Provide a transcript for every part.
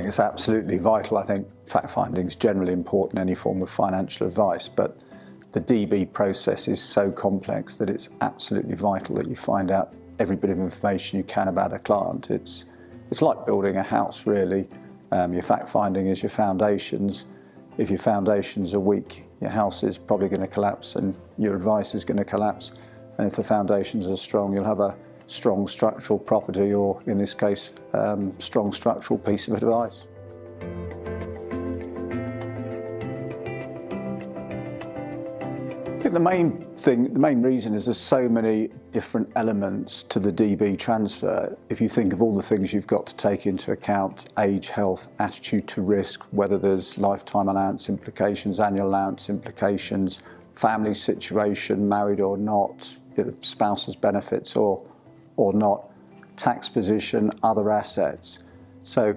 think it's absolutely vital. I think fact-finding is generally important in any form of financial advice, but the DB process is so complex that it's absolutely vital that you find out every bit of information you can about a client. It's like building a house, really. Your fact-finding is your foundations. If your foundations are weak, your house is probably going to collapse and your advice is going to collapse. And if the foundations are strong, you'll have a strong structural property, or in this case, strong structural piece of advice. I think the main reason is there's so many different elements to the DB transfer. If you think of all the things you've got to take into account, age, health, attitude to risk, whether there's lifetime allowance implications, annual allowance implications, family situation, married or not, spouse's benefits or not, tax position, other assets. So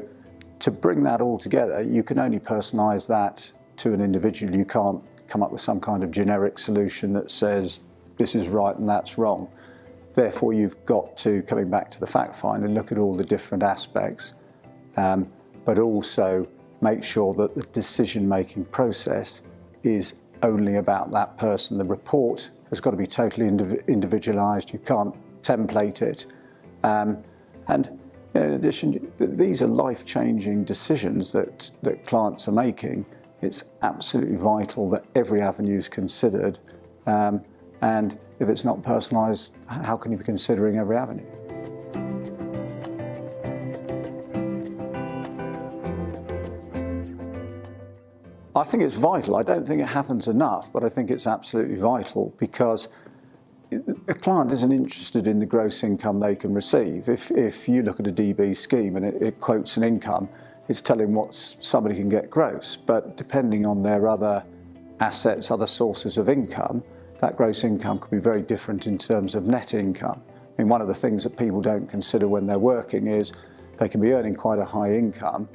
to bring that all together, you can only personalise that to an individual. You can't come up with some kind of generic solution that says this is right and that's wrong. Therefore, you've got to, coming back to the fact find, and look at all the different aspects, but also make sure that the decision-making process is only about that person. The report has got to be totally individualised. You can't template it. And in addition, these are life-changing decisions that clients are making. It's absolutely vital that every avenue is considered. And if it's not personalised, how can you be considering every avenue? I think it's vital. I don't think it happens enough, but I think it's absolutely vital, because a client isn't interested in the gross income they can receive. If you look at a DB scheme and it quotes an income, it's telling what somebody can get gross, but depending on their other assets, other sources of income, that gross income could be very different in terms of net income. I mean, one of the things that people don't consider when they're working is they can be earning quite a high income,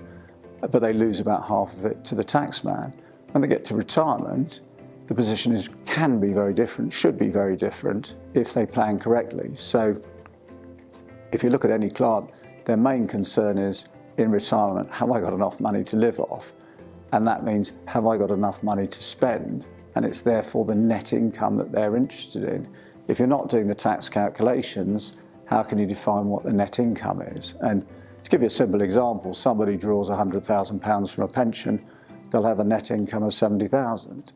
but they lose about half of it to the taxman. When they get to retirement, the position can be very different, should be very different if they plan correctly. So if you look at any client, their main concern is, in retirement, have I got enough money to live off? And that means, have I got enough money to spend? And it's therefore the net income that they're interested in. If you're not doing the tax calculations, how can you define what the net income is? And to give you a simple example, somebody draws £100,000 from a pension, they'll have a net income of 70,000.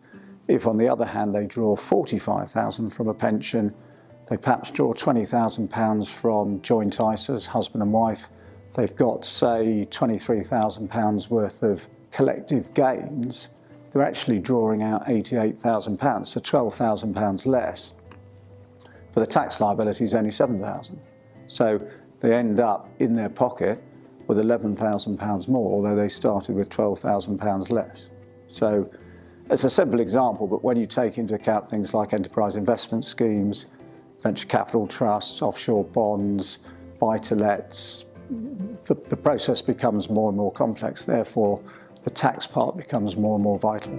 If on the other hand they draw 45,000 from a pension, they perhaps draw £20,000 from joint ISAs, husband and wife, they've got, say, £23,000 worth of collective gains, they're actually drawing out £88,000, so £12,000 less. But the tax liability is only £7,000. So they end up in their pocket with £11,000 more, although they started with £12,000 less. So it's a simple example, but when you take into account things like enterprise investment schemes, venture capital trusts, offshore bonds, buy-to-lets, the process becomes more and more complex. Therefore, the tax part becomes more and more vital.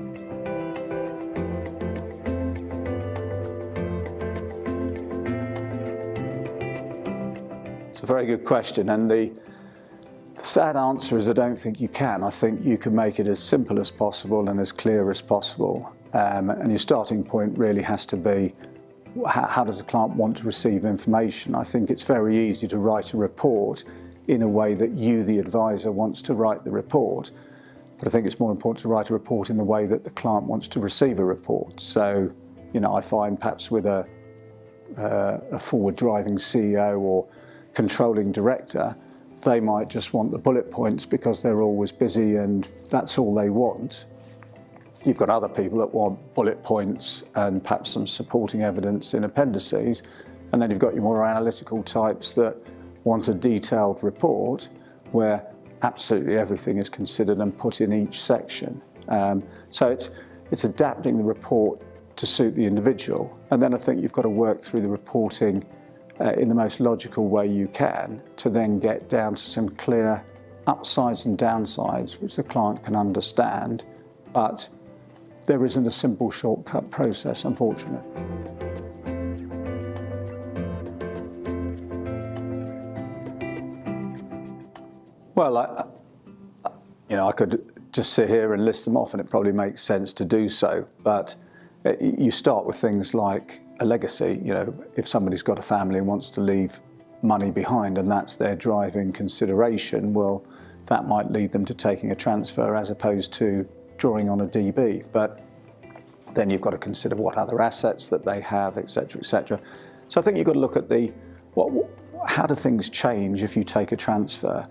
It's a very good question, and the sad answer is I don't think you can. I think you can make it as simple as possible and as clear as possible. And your starting point really has to be, how does the client want to receive information? I think it's very easy to write a report in a way that you, the advisor, wants to write the report. But I think it's more important to write a report in the way that the client wants to receive a report. So, I find perhaps with a forward-driving CEO or controlling director, they might just want the bullet points because they're always busy and that's all they want. You've got other people that want bullet points and perhaps some supporting evidence in appendices, and then you've got your more analytical types that want a detailed report where absolutely everything is considered and put in each section. So it's adapting the report to suit the individual, and then I think you've got to work through the reporting in the most logical way you can to then get down to some clear upsides and downsides which the client can understand, but there isn't a simple shortcut process, unfortunately. Well, I could just sit here and list them off, and it probably makes sense to do so. But you start with things like a legacy. If somebody's got a family and wants to leave money behind, and that's their driving consideration, well, that might lead them to taking a transfer as opposed to drawing on a DB. But then you've got to consider what other assets that they have, etc., etc. So I think you've got to look at how do things change if you take a transfer?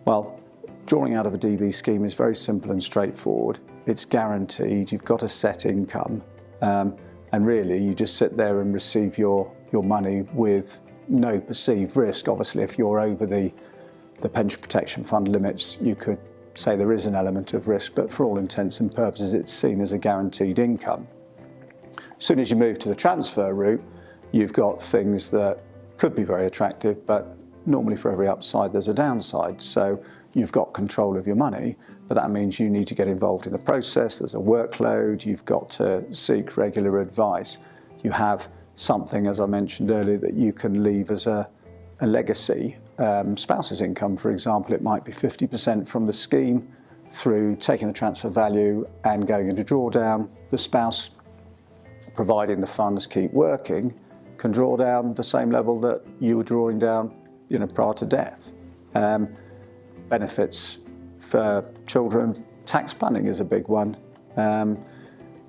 Well, drawing out of a DB scheme is very simple and straightforward. It's guaranteed. You've got a set income, and really you just sit there and receive your money with no perceived risk. Obviously, if you're over the pension protection fund limits, you could say there is an element of risk, but for all intents and purposes, it's seen as a guaranteed income. As soon as you move to the transfer route, you've got things that could be very attractive, but normally for every upside, there's a downside. So you've got control of your money, but that means you need to get involved in the process. There's a workload. You've got to seek regular advice. You have something, as I mentioned earlier, that you can leave as a legacy. Spouse's income, for example, it might be 50% from the scheme through taking the transfer value and going into drawdown. The spouse, providing the funds keep working, can draw down the same level that you were drawing down prior to death. Benefits for children, tax planning is a big one,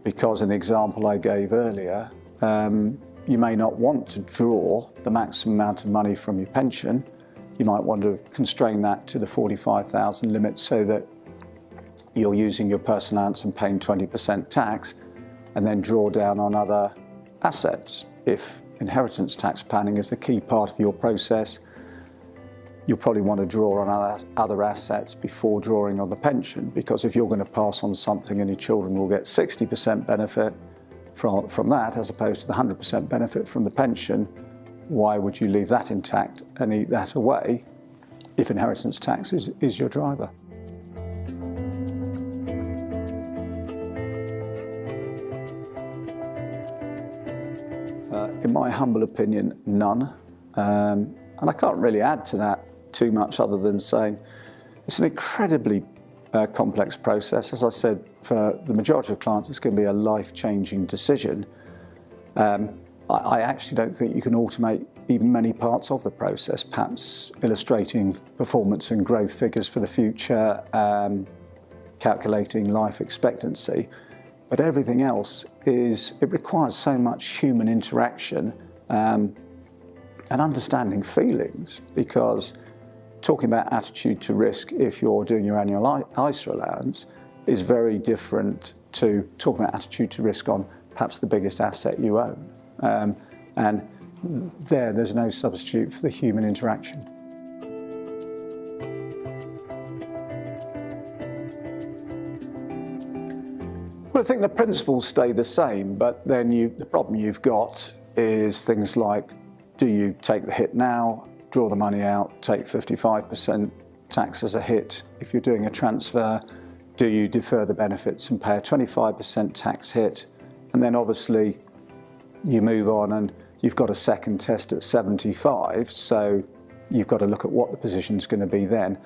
because in the example I gave earlier, you may not want to draw the maximum amount of money from your pension. You might want to constrain that to the 45,000 limit so that you're using your personal allowance and paying 20% tax, and then draw down on other assets. If inheritance tax planning is a key part of your process, you'll probably want to draw on other assets before drawing on the pension, because if you're going to pass on something and your children will get 60% benefit from that as opposed to the 100% benefit from the pension, why would you leave that intact and eat that away if inheritance tax is your driver? In my humble opinion, none. And I can't really add to that too much other than saying it's an incredibly complex process. As I said, for the majority of clients, it's going to be a life-changing decision. I actually don't think you can automate even many parts of the process, perhaps illustrating performance and growth figures for the future, calculating life expectancy. But everything else it requires so much human interaction and understanding feelings, because talking about attitude to risk if you're doing your annual ISA allowance is very different to talking about attitude to risk on perhaps the biggest asset you own. And there's no substitute for the human interaction. Well, I think the principles stay the same, but then the problem you've got is things like, do you take the hit now, draw the money out, take 55% tax as a hit if you're doing a transfer? Do you defer the benefits and pay a 25% tax hit? And then obviously you move on and you've got a second test at 75, so you've got to look at what the position's going to be then.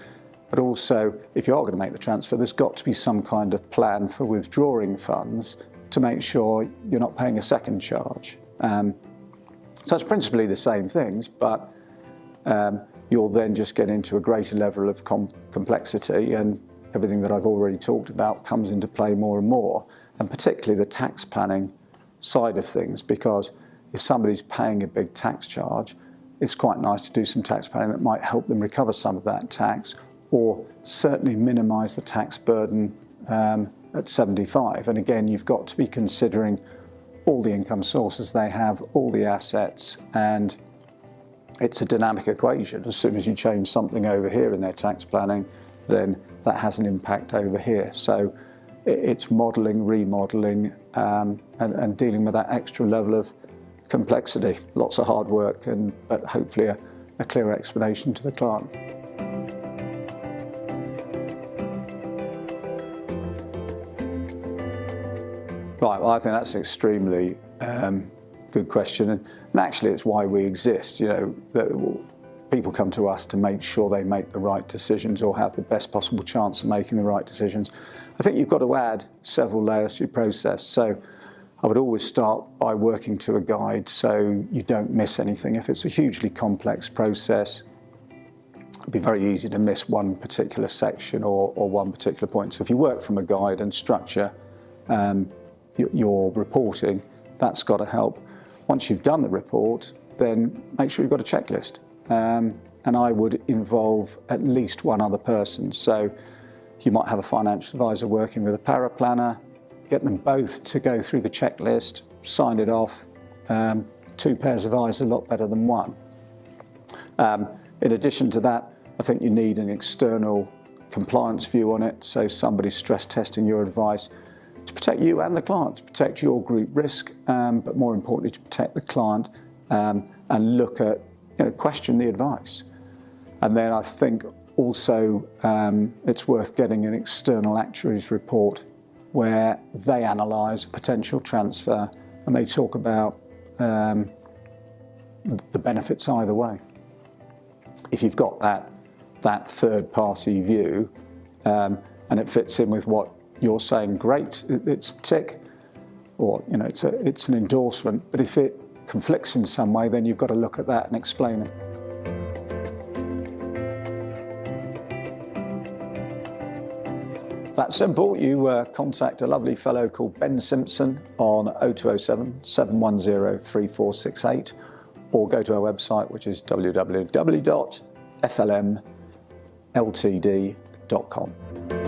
But also, if you are going to make the transfer, there's got to be some kind of plan for withdrawing funds to make sure you're not paying a second charge. So it's principally the same things, but you'll then just get into a greater level of complexity, and everything that I've already talked about comes into play more and more, and particularly the tax planning side of things, because if somebody's paying a big tax charge, it's quite nice to do some tax planning that might help them recover some of that tax, or certainly minimise the tax burden at 75. And again, you've got to be considering all the income sources they have, all the assets, and it's a dynamic equation. As soon as you change something over here in their tax planning, then that has an impact over here. So it's modelling, remodelling, and dealing with that extra level of complexity. Lots of hard work, but hopefully a clear explanation to the client. Right, well, I think that's an extremely good question, and actually it's why we exist. people come to us to make sure they make the right decisions or have the best possible chance of making the right decisions. I think you've got to add several layers to your process. So I would always start by working to a guide so you don't miss anything. If it's a hugely complex process, it'd be very easy to miss one particular section or one particular point. So if you work from a guide and structure your reporting, that's got to help. Once you've done the report, then make sure you've got a checklist. And I would involve at least one other person. So you might have a financial advisor working with a paraplanner, get them both to go through the checklist, sign it off. 2 pairs of eyes are a lot better than one. In addition to that, I think you need an external compliance view on it, so somebody stress testing your advice to protect you and the client, to protect your group risk, but more importantly to protect the client, and look at, question the advice. And then I think also it's worth getting an external actuary's report where they analyse a potential transfer and they talk about the benefits either way. If you've got that third-party view and it fits in with what you're saying, great, it's a tick, or it's an endorsement. But if it conflicts in some way, then you've got to look at that and explain it. That's simple. You contact a lovely fellow called Ben Simpson on 0207 710 3468, or go to our website, which is www.flmltd.com.